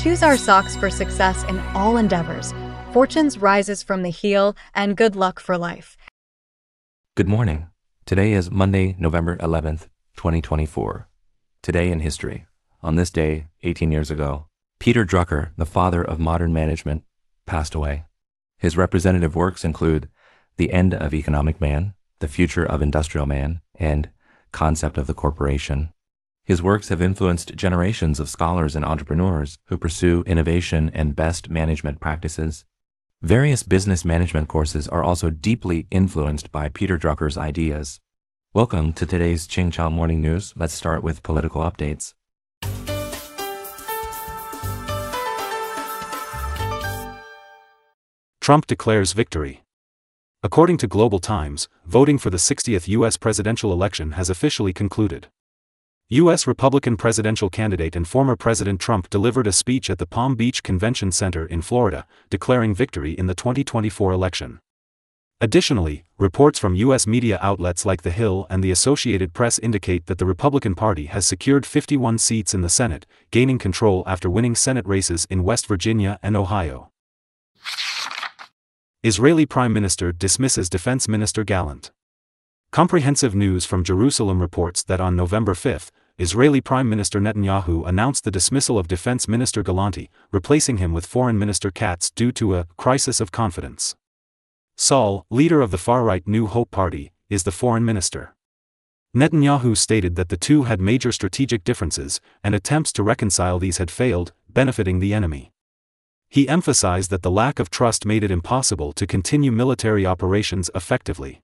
choose our socks for success in all endeavors. Fortunes rises from the heel, and good luck for life. Good morning. Today is Monday, November 11th, 2024. Today in history. On this day, 18 years ago, Peter Drucker, the father of modern management, passed away. His representative works include The End of Economic Man, The Future of Industrial Man, and Concept of the Corporation. His works have influenced generations of scholars and entrepreneurs who pursue innovation and best management practices. Various business management courses are also deeply influenced by Peter Drucker's ideas. Welcome to today's Qingchao Morning News. Let's start with political updates. Trump declares victory. According to Global Times, voting for the 60th U.S. presidential election has officially concluded. U.S. Republican presidential candidate and former President Trump delivered a speech at the Palm Beach Convention Center in Florida, declaring victory in the 2024 election. Additionally, reports from U.S. media outlets like The Hill and the Associated Press indicate that the Republican Party has secured 51 seats in the Senate, gaining control after winning Senate races in West Virginia and Ohio. Israeli Prime Minister dismisses Defense Minister Gallant. Comprehensive News from Jerusalem reports that on November 5, Israeli Prime Minister Netanyahu announced the dismissal of Defense Minister Galanti, replacing him with Foreign Minister Katz due to a crisis of confidence. Saul, leader of the far-right New Hope Party, is the foreign minister. Netanyahu stated that the two had major strategic differences, and attempts to reconcile these had failed, benefiting the enemy. He emphasized that the lack of trust made it impossible to continue military operations effectively.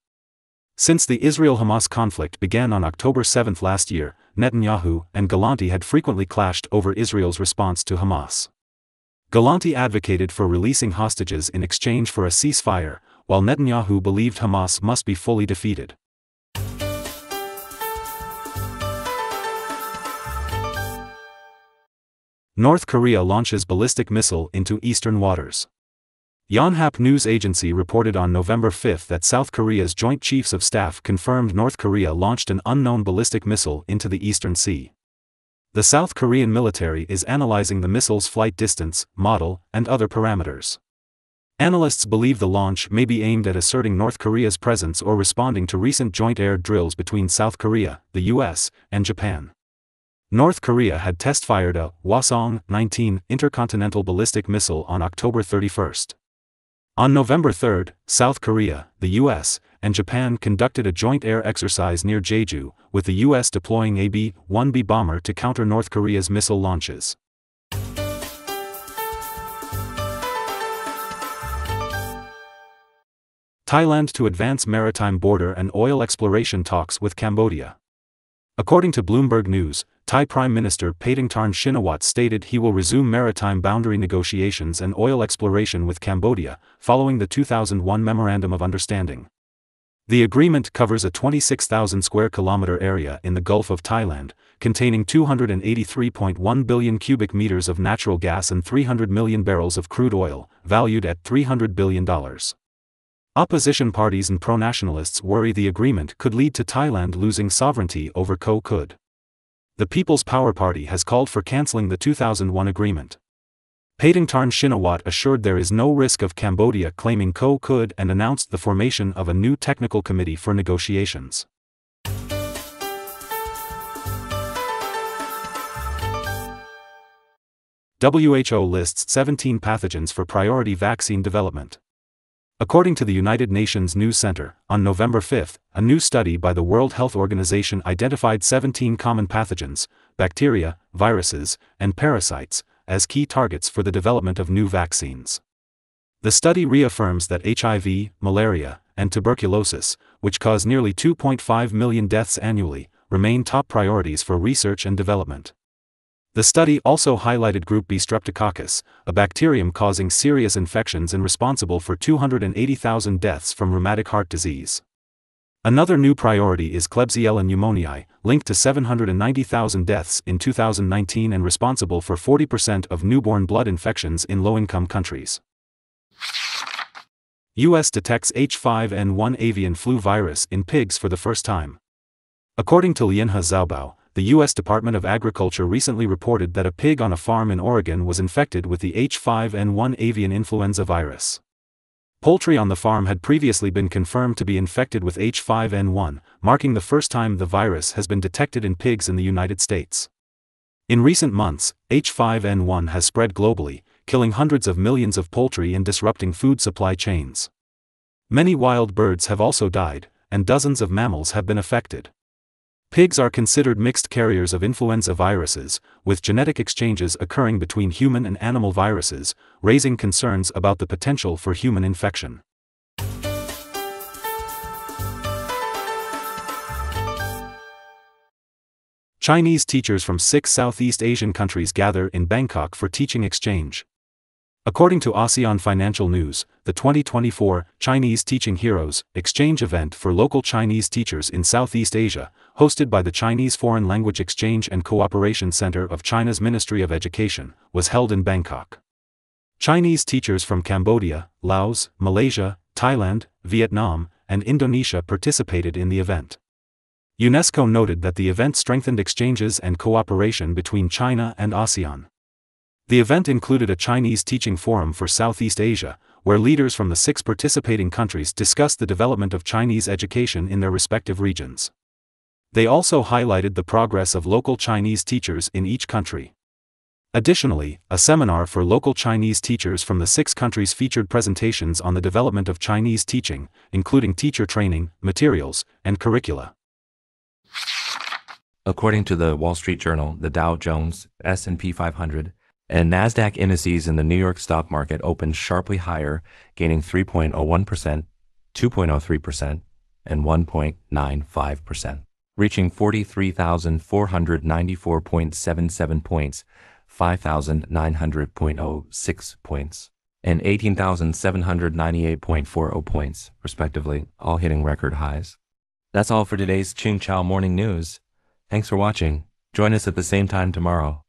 Since the Israel-Hamas conflict began on October 7 last year, Netanyahu and Galanti had frequently clashed over Israel's response to Hamas. Galanti advocated for releasing hostages in exchange for a ceasefire, while Netanyahu believed Hamas must be fully defeated. North Korea launches ballistic missile into eastern waters. Yonhap News Agency reported on November 5 that South Korea's Joint Chiefs of Staff confirmed North Korea launched an unknown ballistic missile into the Eastern Sea. The South Korean military is analyzing the missile's flight distance, model, and other parameters. Analysts believe the launch may be aimed at asserting North Korea's presence or responding to recent joint air drills between South Korea, the U.S., and Japan. North Korea had test-fired a Hwasong-19 intercontinental ballistic missile on October 31. On November 3, South Korea, the U.S., and Japan conducted a joint air exercise near Jeju, with the U.S. deploying a B-1B bomber to counter North Korea's missile launches. Thailand to advance maritime border and oil exploration talks with Cambodia. According to Bloomberg News, Thai Prime Minister Paetongtarn Shinawatra stated he will resume maritime boundary negotiations and oil exploration with Cambodia, following the 2001 Memorandum of Understanding. The agreement covers a 26,000 square kilometer area in the Gulf of Thailand, containing 283.1 billion cubic meters of natural gas and 300 million barrels of crude oil, valued at $300 billion. Opposition parties and pro-nationalists worry the agreement could lead to Thailand losing sovereignty over Ko Kud. The People's Power Party has called for cancelling the 2001 agreement. Paetongtarn Shinawatra assured there is no risk of Cambodia claiming Ko Kud and announced the formation of a new technical committee for negotiations. WHO lists 17 pathogens for priority vaccine development. According to the United Nations News Center, on November 5, a new study by the World Health Organization identified 17 common pathogens, bacteria, viruses, and parasites, as key targets for the development of new vaccines. The study reaffirms that HIV, malaria, and tuberculosis, which cause nearly 2.5 million deaths annually, remain top priorities for research and development. The study also highlighted Group B Streptococcus, a bacterium causing serious infections and responsible for 280,000 deaths from rheumatic heart disease. Another new priority is Klebsiella pneumoniae, linked to 790,000 deaths in 2019 and responsible for 40% of newborn blood infections in low-income countries. U.S. detects H5N1 avian flu virus in pigs for the first time. According to Lianhe Xiaobao, the U.S. Department of Agriculture recently reported that a pig on a farm in Oregon was infected with the H5N1 avian influenza virus. Poultry on the farm had previously been confirmed to be infected with H5N1, marking the first time the virus has been detected in pigs in the United States. In recent months, H5N1 has spread globally, killing hundreds of millions of poultry and disrupting food supply chains. Many wild birds have also died, and dozens of mammals have been affected. Pigs are considered mixed carriers of influenza viruses, with genetic exchanges occurring between human and animal viruses, raising concerns about the potential for human infection. Chinese teachers from 6 Southeast Asian countries gather in Bangkok for teaching exchange. According to ASEAN Financial News, the 2024 Chinese Teaching Heroes exchange event for local Chinese teachers in Southeast Asia, hosted by the Chinese Foreign Language Exchange and Cooperation Center of China's Ministry of Education, was held in Bangkok. Chinese teachers from Cambodia, Laos, Malaysia, Thailand, Vietnam, and Indonesia participated in the event. UNESCO noted that the event strengthened exchanges and cooperation between China and ASEAN. The event included a Chinese teaching forum for Southeast Asia, where leaders from the 6 participating countries discussed the development of Chinese education in their respective regions. They also highlighted the progress of local Chinese teachers in each country. Additionally, a seminar for local Chinese teachers from the 6 countries featured presentations on the development of Chinese teaching, including teacher training, materials, and curricula. According to the Wall Street Journal, the Dow Jones, S&P 500, and NASDAQ indices in the New York stock market opened sharply higher, gaining 3.01%, 2.03%, and 1.95%, reaching 43,494.77 points, 5,900.06 points, and 18,798.40 points, respectively, all hitting record highs. That's all for today's Qingchao Morning News. Thanks for watching. Join us at the same time tomorrow.